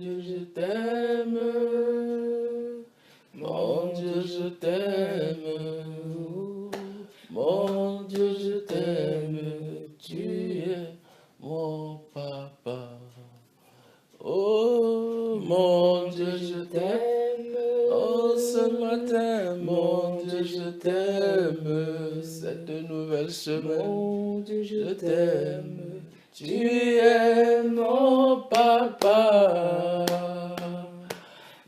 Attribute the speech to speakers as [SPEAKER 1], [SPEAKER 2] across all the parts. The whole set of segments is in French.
[SPEAKER 1] Dieu, je t'aime. Mon Dieu, je t'aime. Mon Dieu, je t'aime. Tu es mon papa. Oh, mon Dieu, je t'aime. Oh, ce matin, mon Dieu, je t'aime. Cette nouvelle semaine, mon Dieu, je t'aime. Tu es mon papa.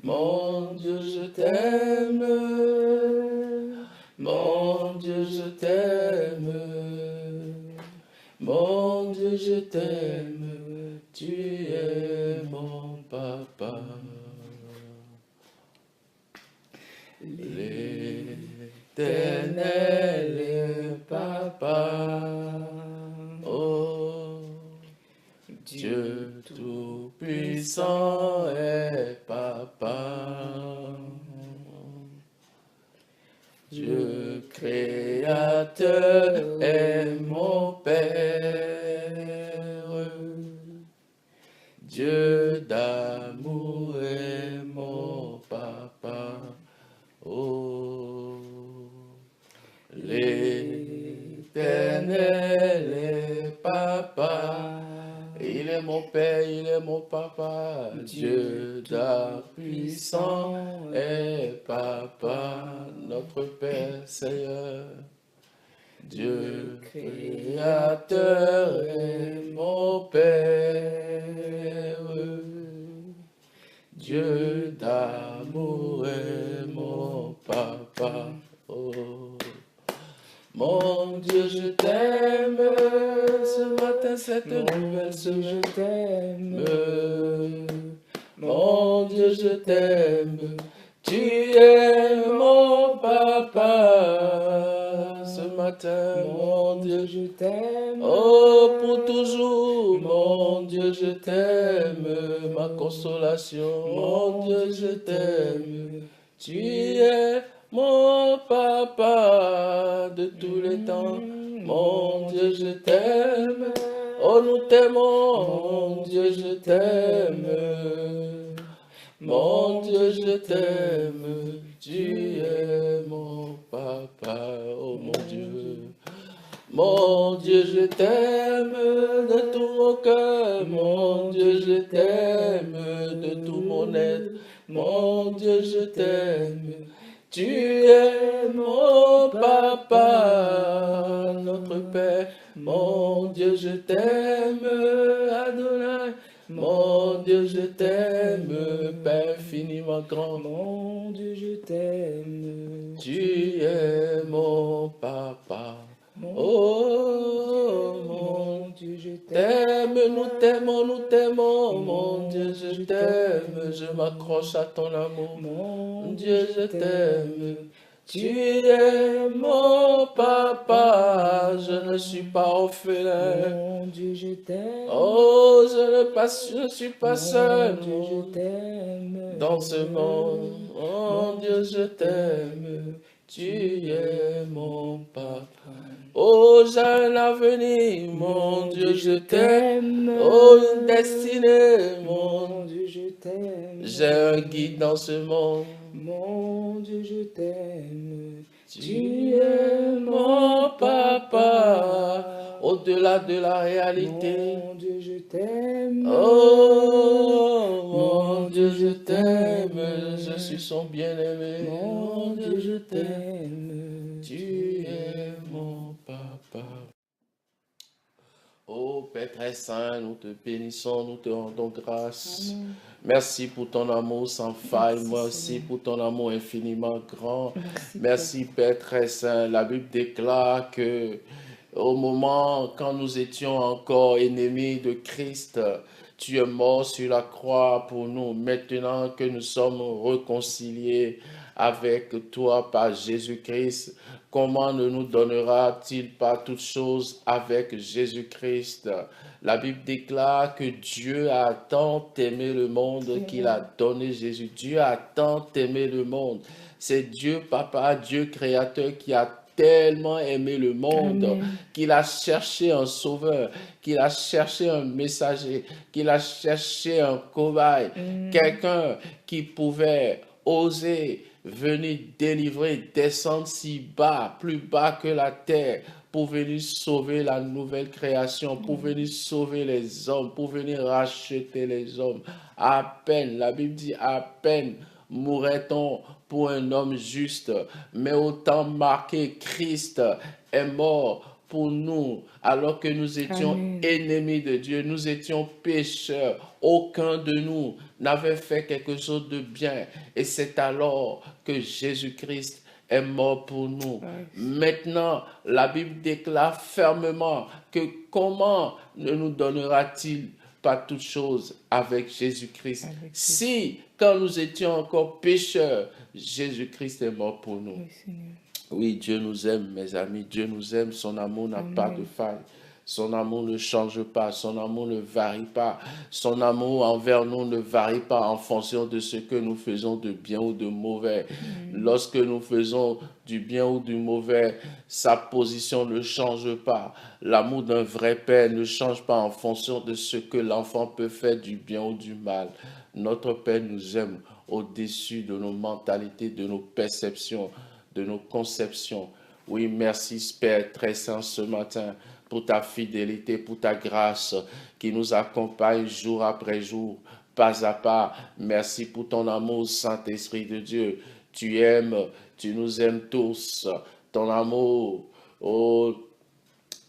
[SPEAKER 1] Mon Dieu, je t'aime. Mon Dieu, je t'aime. Mon Dieu, je t'aime. Tu es mon papa. L'Éternel papa. Oh, Dieu tout-puissant est papa. Dieu créateur est mon Père. Dieu d'amour est mon papa. Oh, l'Éternel est papa. Il est mon Père, il est mon papa. Dieu puissant est papa, notre Père Seigneur. Dieu créateur est mon Père. Dieu d'amour est mon papa. Oh. Mon Dieu, je t'aime. Ce matin, cette nouvelle semaine, je t'aime. Mon Dieu, je t'aime. Tu es mon papa. Ce matin, mon Dieu, je t'aime. Oh, pour toujours, mon Dieu, je t'aime. Ma consolation, mon Dieu, je t'aime. Tu es mon papa de tous les temps, mon Dieu, je t'aime. Oh, nous t'aimons, mon Dieu, je t'aime. Mon Dieu, je t'aime. Tu es mon papa, oh mon Dieu. Mon Dieu, je t'aime de tout mon cœur. Mon Dieu, je t'aime de tout mon être. Mon Dieu, je t'aime. Tu es mon papa, notre Père. Mon Dieu, je t'aime, Adonai. Mon Dieu, je t'aime, Père infiniment grand. Mon Dieu, je t'aime. Tu es mon papa. Oh, mon Dieu, je t'aime, nous t'aimons, mon Dieu, je t'aime, je m'accroche à ton amour, mon Dieu, je t'aime. Tu es mon papa, je ne suis pas orphelin. Mon Dieu, je t'aime. Oh, je ne suis pas seul. Mon Dieu, je t'aime. Dans ce monde, mon Dieu, je t'aime. Tu es mon papa. Oh, j'ai un avenir, mon Dieu, je t'aime. Oh, une destinée, mon Dieu, je t'aime. J'ai un guide dans ce monde. Mon Dieu, je t'aime. Tu es mon papa. Au-delà de la réalité. Mon Dieu, je t'aime. Oh, mon Dieu, je t'aime. Je suis son bien-aimé. Mon Dieu, je t'aime. Tu es mon papa. Oh Père très saint, nous te bénissons, nous te rendons grâce. Amen. Merci pour ton amour sans faille, merci pour ton amour infiniment grand. Merci Père très saint. La Bible déclare que au moment quand nous étions encore ennemis de Christ, tu es mort sur la croix pour nous. Maintenant que nous sommes réconciliés avec toi par Jésus-Christ, comment ne nous donnera-t-il pas toutes choses avec Jésus-Christ? La Bible déclare que Dieu a tant aimé le monde qu'il a donné Jésus. Dieu a tant aimé le monde. C'est Dieu, Papa, Dieu créateur qui a tellement aimé le monde
[SPEAKER 2] Amen.
[SPEAKER 1] qu'il a cherché un sauveur, qu'il a cherché un messager, qu'il a cherché un cobaye, quelqu'un qui pouvait oser venir délivrer, descendre si bas, plus bas que la terre, pour venir sauver la nouvelle création, pour venir sauver les hommes, pour venir racheter les hommes. À peine, la Bible dit à peine mourrait-on pour un homme juste, mais autant marqué, Christ est mort pour nous, alors que nous étions
[SPEAKER 2] Amen.
[SPEAKER 1] ennemis de Dieu, nous étions pécheurs. Aucun de nous n'avait fait quelque chose de bien. Et c'est alors que Jésus-Christ est mort pour nous. Maintenant, la Bible déclare fermement que comment ne nous donnera-t-il pas toutes choses avec Jésus-Christ? Si, quand nous étions encore pécheurs, Jésus-Christ est mort pour nous.
[SPEAKER 2] Oui, Seigneur.
[SPEAKER 1] Oui, Dieu nous aime, mes amis. Dieu nous aime. Son amour n'a pas de faille. Son amour ne change pas. Son amour ne varie pas. Son amour envers nous ne varie pas en fonction de ce que nous faisons de bien ou de mauvais. Lorsque nous faisons du bien ou du mauvais, sa position ne change pas. L'amour d'un vrai père ne change pas en fonction de ce que l'enfant peut faire du bien ou du mal. Notre Père nous aime au-dessus de nos mentalités, de nos perceptions, de nos conceptions. Oui, merci Père très saint ce matin pour ta fidélité, pour ta grâce qui nous accompagne jour après jour, pas à pas. Merci pour ton amour, Saint-Esprit de Dieu. Tu aimes, tu nous aimes tous. Ton amour, oh,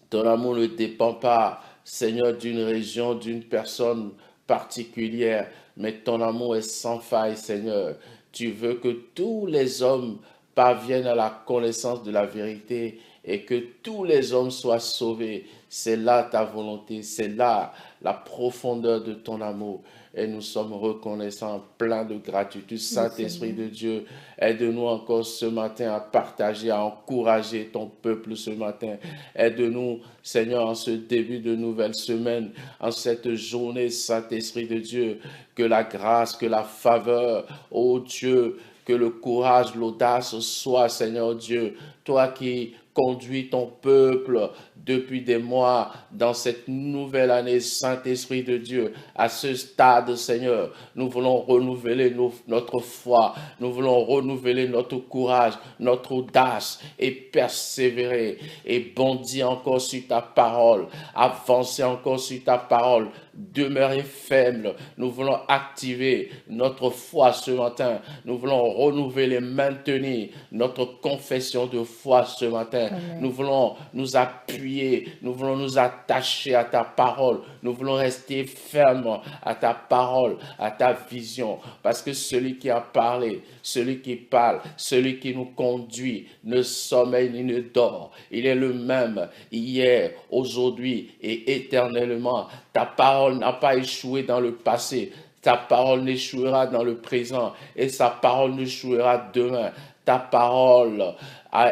[SPEAKER 1] ton amour ne dépend pas, Seigneur, d'une région, d'une personne particulière, mais ton amour est sans faille, Seigneur. Tu veux que tous les hommes parviennent à la connaissance de la vérité et que tous les hommes soient sauvés. C'est là ta volonté, c'est là la profondeur de ton amour. Et nous sommes reconnaissants, pleins de gratitude. Saint-Esprit de Dieu, aide-nous encore ce matin à partager, à encourager ton peuple ce matin. Aide-nous, Seigneur, en ce début de nouvelle semaine, en cette journée, Saint-Esprit de Dieu, que la grâce, que la faveur, ô Dieu, que le courage, l'audace soit, Seigneur Dieu, toi qui conduis ton peuple depuis des mois dans cette nouvelle année, Saint-Esprit de Dieu, à ce stade, Seigneur. Nous voulons renouveler notre foi, nous voulons renouveler notre courage, notre audace et persévérer et bondir encore sur ta parole, avancer encore sur ta parole, demeurer faible. Nous voulons activer notre foi ce matin. Nous voulons renouveler, maintenir notre confession de foi ce matin.
[SPEAKER 2] Amen.
[SPEAKER 1] Nous voulons nous appuyer, nous voulons nous attacher à ta parole. Nous voulons rester fermes à ta parole, à ta vision. Parce que celui qui a parlé, celui qui parle, celui qui nous conduit, ne sommeille ni ne dort. Il est le même hier, aujourd'hui et éternellement. Ta parole n'a pas échoué dans le passé. Ta parole n'échouera dans le présent et sa parole n'échouera demain. Ta parole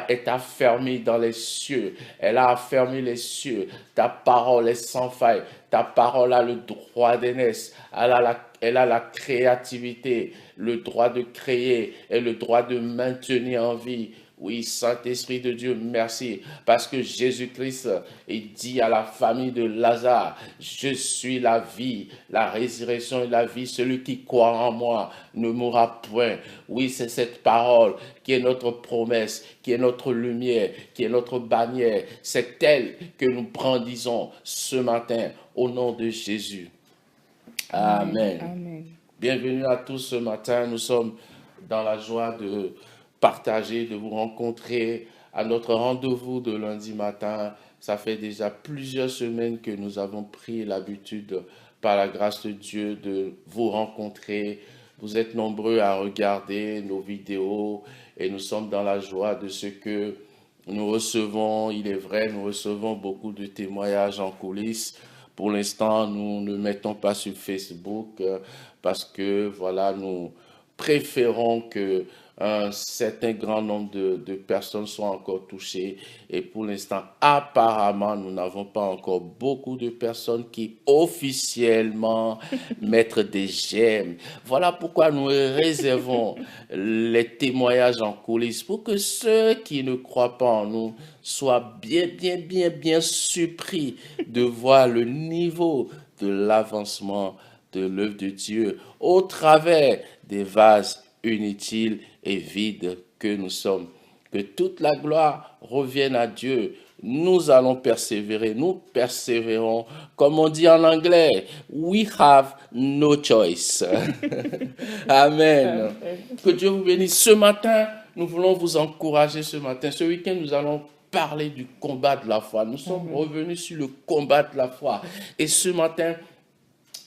[SPEAKER 1] est affermie dans les cieux. Elle a affermi les cieux. Ta parole est sans faille. Ta parole a le droit d'aînesse. Elle a la créativité, le droit de créer et le droit de maintenir en vie. Oui, Saint-Esprit de Dieu, merci, parce que Jésus-Christ dit à la famille de Lazare, je suis la vie, la résurrection et la vie, celui qui croit en moi ne mourra point. Oui, c'est cette parole qui est notre promesse, qui est notre lumière, qui est notre bannière. C'est elle que nous brandissons ce matin au nom de Jésus. Amen.
[SPEAKER 2] Amen.
[SPEAKER 1] Bienvenue à tous ce matin, nous sommes dans la joie de partager, de vous rencontrer à notre rendez-vous de lundi matin. Ça fait déjà plusieurs semaines que nous avons pris l'habitude, par la grâce de Dieu, de vous rencontrer. Vous êtes nombreux à regarder nos vidéos et nous sommes dans la joie de ce que nous recevons. Il est vrai, nous recevons beaucoup de témoignages en coulisses. Pour l'instant, nous ne mettons pas sur Facebook parce que, voilà, nous préférons que un certain grand nombre de personnes sont encore touchées. Et pour l'instant, apparemment, nous n'avons pas encore beaucoup de personnes qui officiellement mettent des j'aime. Voilà pourquoi nous réservons les témoignages en coulisses pour que ceux qui ne croient pas en nous soient bien surpris de voir le niveau de l'avancement de l'œuvre de Dieu au travers des vases inutiles et vides que nous sommes. Que toute la gloire revienne à Dieu. Nous allons persévérer, nous persévérons. Comme on dit en anglais, we have no choice. Amen. Que Dieu vous bénisse. Ce matin, nous voulons vous encourager ce matin. Ce week-end, nous allons parler du combat de la foi. Nous sommes revenus sur le combat de la foi. Et ce matin,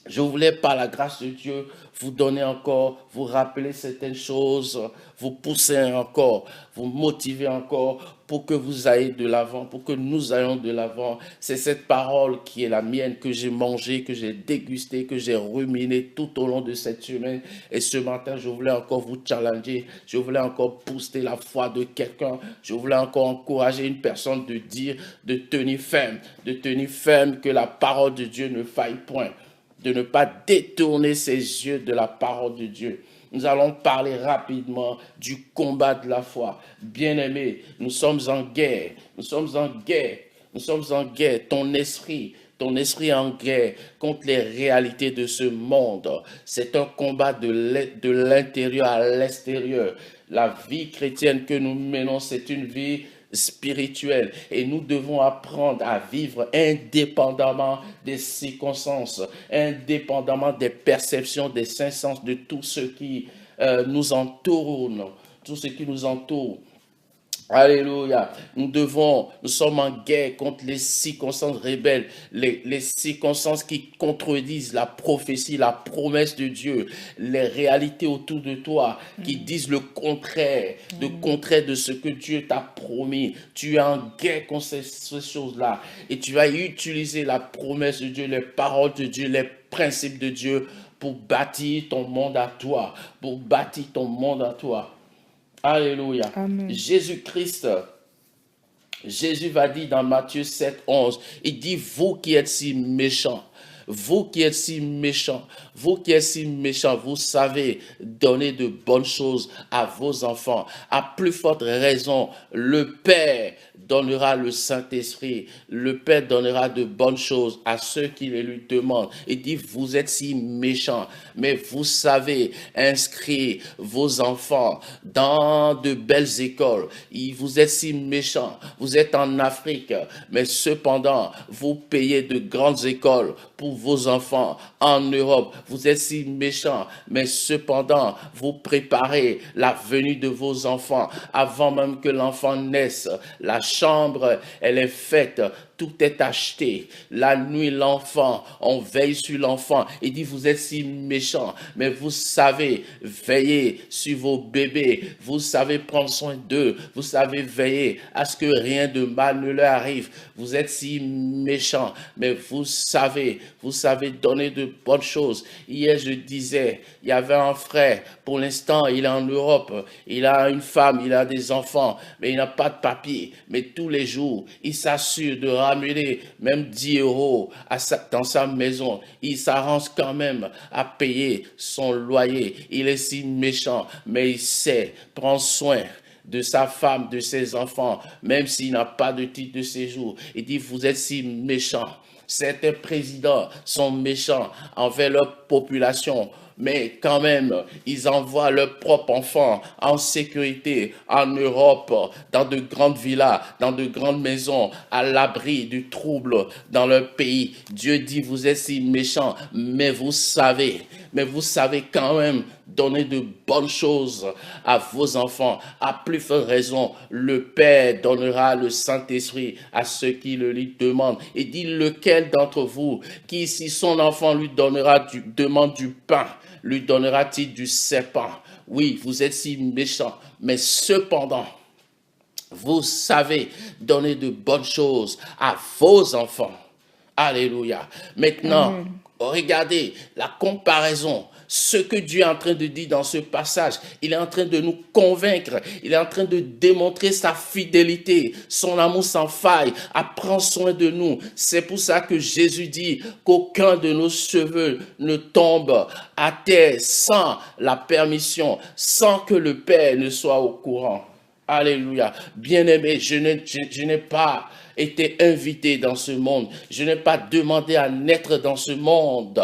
[SPEAKER 1] je voulais, par la grâce de Dieu, vous donner encore, vous rappeler certaines choses, vous pousser encore, vous motiver encore pour que vous ayez de l'avant, pour que nous ayons de l'avant. C'est cette parole qui est la mienne, que j'ai mangée, que j'ai dégustée, que j'ai ruminée tout au long de cette semaine. Et ce matin, je voulais encore vous challenger, je voulais encore booster la foi de quelqu'un, je voulais encore encourager une personne de dire, de tenir ferme, que la parole de Dieu ne faille point, de ne pas détourner ses yeux de la parole de Dieu. Nous allons parler rapidement du combat de la foi. Bien-aimés, nous sommes en guerre. Nous sommes en guerre. Nous sommes en guerre. Ton esprit est en guerre contre les réalités de ce monde. C'est un combat de l'intérieur à l'extérieur. La vie chrétienne que nous menons, c'est une vie spirituelle et nous devons apprendre à vivre indépendamment des circonstances, indépendamment des perceptions, des cinq sens, de tout ce qui nous entoure, tout ce qui nous entoure. Alléluia. Nous sommes en guerre contre les circonstances rebelles, les circonstances qui contredisent la prophétie, la promesse de Dieu, les réalités autour de toi qui disent le contraire de ce que Dieu t'a promis. Tu es en guerre contre ces choses-là et tu vas utiliser la promesse de Dieu, les paroles de Dieu, les principes de Dieu pour bâtir ton monde à toi, Alléluia.
[SPEAKER 2] Amen.
[SPEAKER 1] Jésus va dire dans Matthieu 7, 11, il dit, vous qui êtes si méchants, vous savez donner de bonnes choses à vos enfants. À plus forte raison, le Père donnera le Saint-Esprit. Le Père donnera de bonnes choses à ceux qui les lui demandent. Il dit, vous êtes si méchants, mais vous savez inscrire vos enfants dans de belles écoles. Vous êtes si méchants, vous êtes en Afrique, mais cependant, vous payez de grandes écoles pour vos enfants en Europe. Vous êtes si méchants, mais cependant, vous préparez la venue de vos enfants avant même que l'enfant naisse. La chambre, elle est faite, tout est acheté. La nuit, l'enfant, on veille sur l'enfant. Il dit, vous êtes si méchants, mais vous savez veiller sur vos bébés. Vous savez prendre soin d'eux. Vous savez veiller à ce que rien de mal ne leur arrive. Vous êtes si méchants, mais vous savez donner de bonnes choses. Hier, je disais, il y avait un frère, pour l'instant, il est en Europe. Il a une femme, il a des enfants, mais il n'a pas de papier. Mais tous les jours, il s'assure de ramener même 10 euros dans sa maison. Il s'arrange quand même à payer son loyer. Il est si méchant, mais il sait prendre soin de sa femme, de ses enfants, même s'il n'a pas de titre de séjour. Il dit, vous êtes si méchants. Certains présidents sont méchants envers leur population, mais quand même, ils envoient leurs propres enfants en sécurité en Europe, dans de grandes villas, dans de grandes maisons, à l'abri du trouble dans leur pays. Dieu dit, vous êtes si méchants, mais vous savez quand même donner de bonnes choses à vos enfants. À plus forte raison, le Père donnera le Saint-Esprit à ceux qui le lui demandent. Et dit, lequel d'entre vous, qui si son enfant lui demande du pain, lui donnera-t-il du serpent? Oui, vous êtes si méchants, mais cependant, vous savez donner de bonnes choses à vos enfants. Alléluia. Maintenant, regardez la comparaison Ce que Dieu est en train de dire dans ce passage, il est en train de nous convaincre, il est en train de démontrer sa fidélité, son amour sans faille, à prendre soin de nous. C'est pour ça que Jésus dit qu'aucun de nos cheveux ne tombe à terre sans la permission, sans que le Père ne soit au courant. Alléluia. Bien-aimé, je n'ai pas été invité dans ce monde. Je n'ai pas demandé à naître dans ce monde.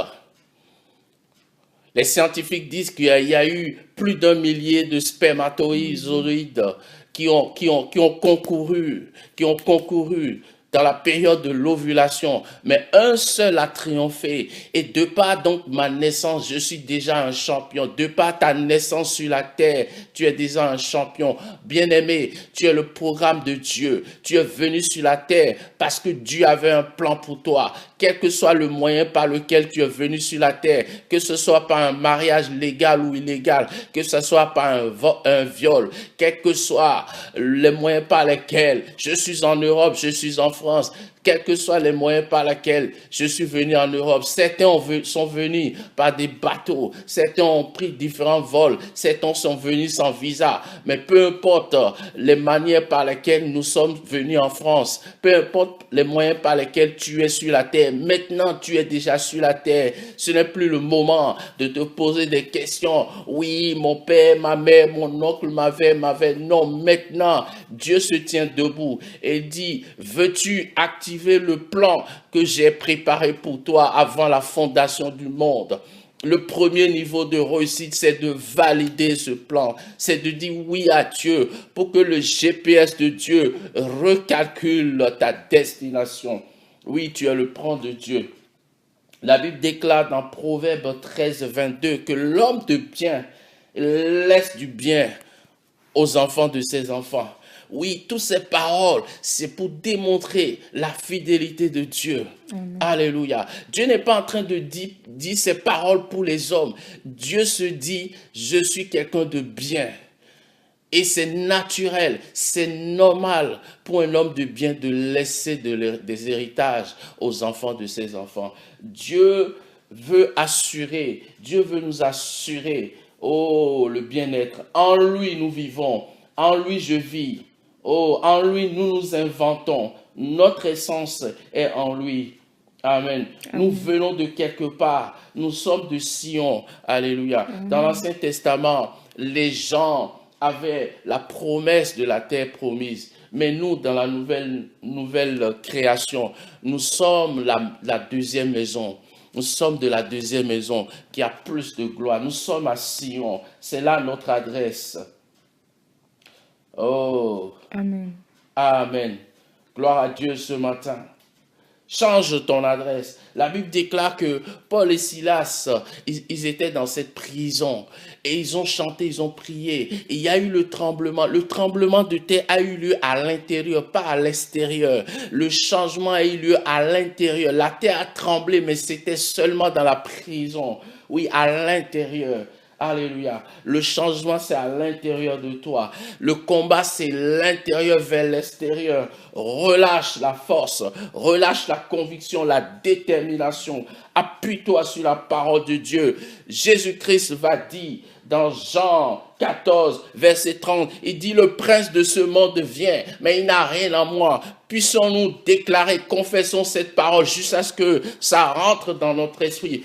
[SPEAKER 1] Les scientifiques disent qu'il y a eu plus d'1 millier de spermatozoïdes qui ont concouru dans la période de l'ovulation, mais un seul a triomphé. Et de par donc ma naissance, je suis déjà un champion. De par ta naissance sur la terre, tu es déjà un champion. Bien-aimé, tu es le programme de Dieu. Tu es venu sur la terre parce que Dieu avait un plan pour toi. Quel que soit le moyen par lequel tu es venu sur la terre, que ce soit par un mariage légal ou illégal, que ce soit par un viol, quels que soient les moyens par lesquels je suis en Europe, je suis en France, quels que soient les moyens par lesquels je suis venu en Europe. Certains sont venus par des bateaux, certains ont pris différents vols, certains sont venus sans visa. Mais peu importe les manières par lesquelles nous sommes venus en France, peu importe les moyens par lesquels tu es sur la terre, maintenant tu es déjà sur la terre. Ce n'est plus le moment de te poser des questions. Oui, mon père, ma mère, mon oncle m'avait. Non, maintenant, Dieu se tient debout et dit, veux-tu activer le plan que j'ai préparé pour toi avant la fondation du monde? Le premier niveau de réussite, c'est de valider ce plan. C'est de dire oui à Dieu pour que le GPS de Dieu recalcule ta destination. Oui, tu es le plan de Dieu. La Bible déclare dans Proverbe 13, 22 que l'homme de bien laisse du bien aux enfants de ses enfants. Oui, toutes ces paroles, c'est pour démontrer la fidélité de Dieu. Amen. Alléluia. Dieu n'est pas en train de dire ces paroles pour les hommes. Dieu se dit, je suis quelqu'un de bien. Et c'est naturel, c'est normal pour un homme de bien de laisser des héritages aux enfants de ses enfants. Dieu veut nous assurer, oh, le bien-être. En lui, nous vivons. En lui, je vis. Oh, en lui, nous nous inventons. Notre essence est en lui. Amen. Nous venons de quelque part. Nous sommes de Sion. Alléluia. Amen. Dans l'Ancien Testament, les gens avaient la promesse de la terre promise. Mais nous, dans la nouvelle création, nous sommes la deuxième maison. Nous sommes de la deuxième maison qui a plus de gloire. Nous sommes à Sion. C'est là notre adresse. Oh. Amen. Amen. Gloire à Dieu ce matin. Change ton adresse. La Bible déclare que Paul et Silas, ils étaient dans cette prison et ils ont chanté, ils ont prié. Et il y a eu le tremblement. Le tremblement de terre a eu lieu à l'intérieur, pas à l'extérieur. Le changement a eu lieu à l'intérieur. La terre a tremblé, mais c'était seulement dans la prison. Oui, à l'intérieur. Alléluia. Le changement, c'est à l'intérieur de toi. Le combat, c'est l'intérieur vers l'extérieur. Relâche la force, relâche la conviction, la détermination. Appuie-toi sur la parole de Dieu. Jésus-Christ va dire dans Jean 14, verset 30, il dit, le prince de ce monde vient, mais il n'a rien en moi. Puissons-nous déclarer, confessons cette parole jusqu'à ce que ça rentre dans notre esprit.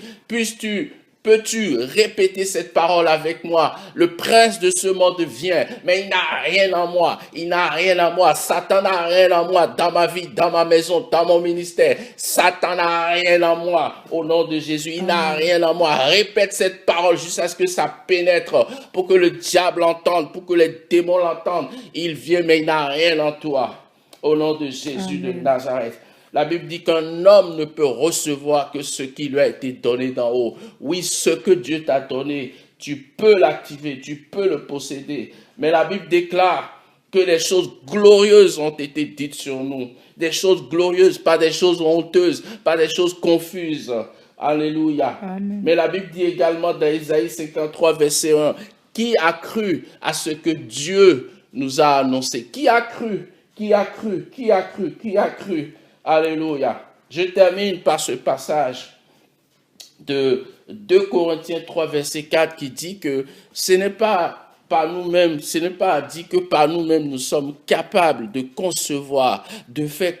[SPEAKER 1] Peux-tu répéter cette parole avec moi? Le prince de ce monde vient, mais il n'a rien en moi. Il n'a rien en moi. Satan n'a rien en moi dans ma vie, dans ma maison, dans mon ministère. Satan n'a rien en moi. Au nom de Jésus, il n'a rien en moi. Répète cette parole jusqu'à ce que ça pénètre, pour que le diable l'entende, pour que les démons l'entendent. Il vient, mais il n'a rien en toi. Au nom de Jésus de Nazareth. La Bible dit qu'un homme ne peut recevoir que ce qui lui a été donné d'en haut. Oui, ce que Dieu t'a donné, tu peux l'activer, tu peux le posséder. Mais la Bible déclare que les choses glorieuses ont été dites sur nous. Des choses glorieuses, pas des choses honteuses, pas des choses confuses. Alléluia. Amen. Mais la Bible dit également dans Isaïe 53, verset 1, qui a cru à ce que Dieu nous a annoncé? Qui a cru? Qui a cru? Qui a cru? Qui a cru? Alléluia. Je termine par ce passage de 2 Corinthiens 3, verset 4, qui dit que ce n'est pas par nous-mêmes, ce n'est pas dit que par nous-mêmes nous sommes capables de concevoir, de faire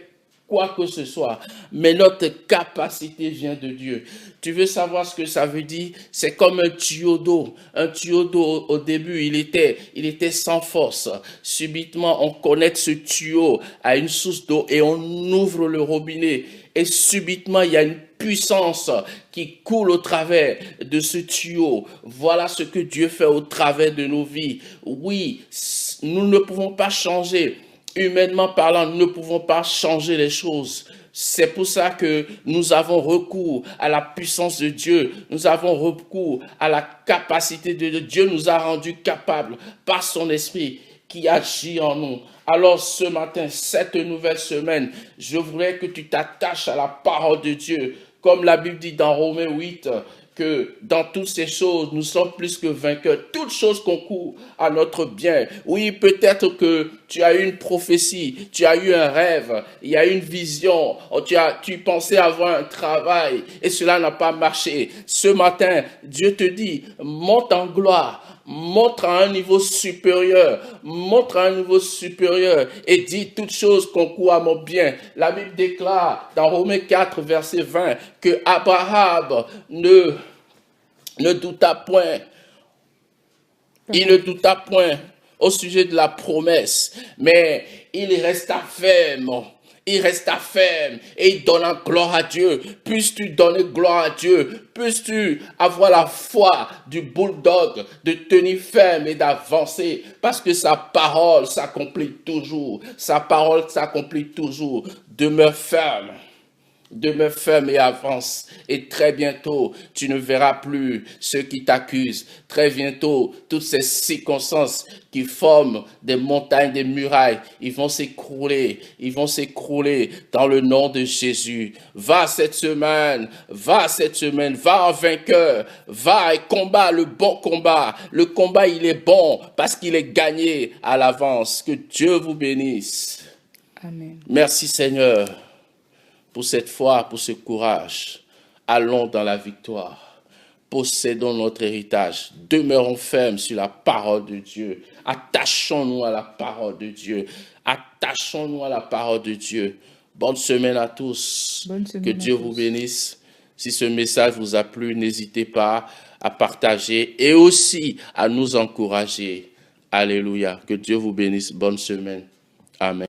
[SPEAKER 1] quoi que ce soit, mais notre capacité vient de Dieu. Tu veux savoir ce que ça veut dire? C'est comme un tuyau d'eau. Un tuyau d'eau, au début, il était sans force. Subitement, on connecte ce tuyau à une source d'eau et on ouvre le robinet. Et subitement, il y a une puissance qui coule au travers de ce tuyau. Voilà ce que Dieu fait au travers de nos vies. Oui, nous ne pouvons pas changer. Humainement parlant, nous ne pouvons pas changer les choses. C'est pour ça que nous avons recours à la puissance de Dieu. Nous avons recours à la capacité de Dieu. Dieu nous a rendus capables par son esprit qui agit en nous. Alors ce matin, cette nouvelle semaine, je voudrais que tu t'attaches à la parole de Dieu. Comme la Bible dit dans Romains 8, que dans toutes ces choses, nous sommes plus que vainqueurs. Toutes choses concourent à notre bien. Oui, peut-être que tu as eu une prophétie, tu as eu un rêve, il y a une vision, tu pensais avoir un travail et cela n'a pas marché. Ce matin, Dieu te dit, monte en gloire. Montre à un niveau supérieur, et dit toutes choses concourent à mon bien. La Bible déclare dans Romains 4, verset 20, que Abraham ne douta point. Il ne douta point au sujet de la promesse, mais il resta ferme. Il resta ferme et il donna gloire à Dieu. Puisses-tu donner gloire à Dieu. Puisses-tu avoir la foi du bulldog, de tenir ferme et d'avancer. Parce que sa parole s'accomplit toujours. Sa parole s'accomplit toujours. Demeure ferme. Demeure ferme et avance. Et très bientôt, tu ne verras plus ceux qui t'accusent. Très bientôt, toutes ces circonstances qui forment des montagnes, des murailles, ils vont s'écrouler. Ils vont s'écrouler dans le nom de Jésus. Va cette semaine, va en vainqueur. Va et combat le bon combat. Le combat, il est bon parce qu'il est gagné à l'avance. Que Dieu vous bénisse.
[SPEAKER 2] Amen.
[SPEAKER 1] Merci Seigneur. Pour cette foi, pour ce courage, allons dans la victoire. Possédons notre héritage. Demeurons fermes sur la parole de Dieu. Attachons-nous à la parole de Dieu. Attachons-nous à la parole de Dieu. Bonne semaine à tous. Que Dieu vous bénisse. Si ce message vous a plu, n'hésitez pas à partager et aussi à nous encourager. Alléluia. Que Dieu vous bénisse. Bonne semaine. Amen.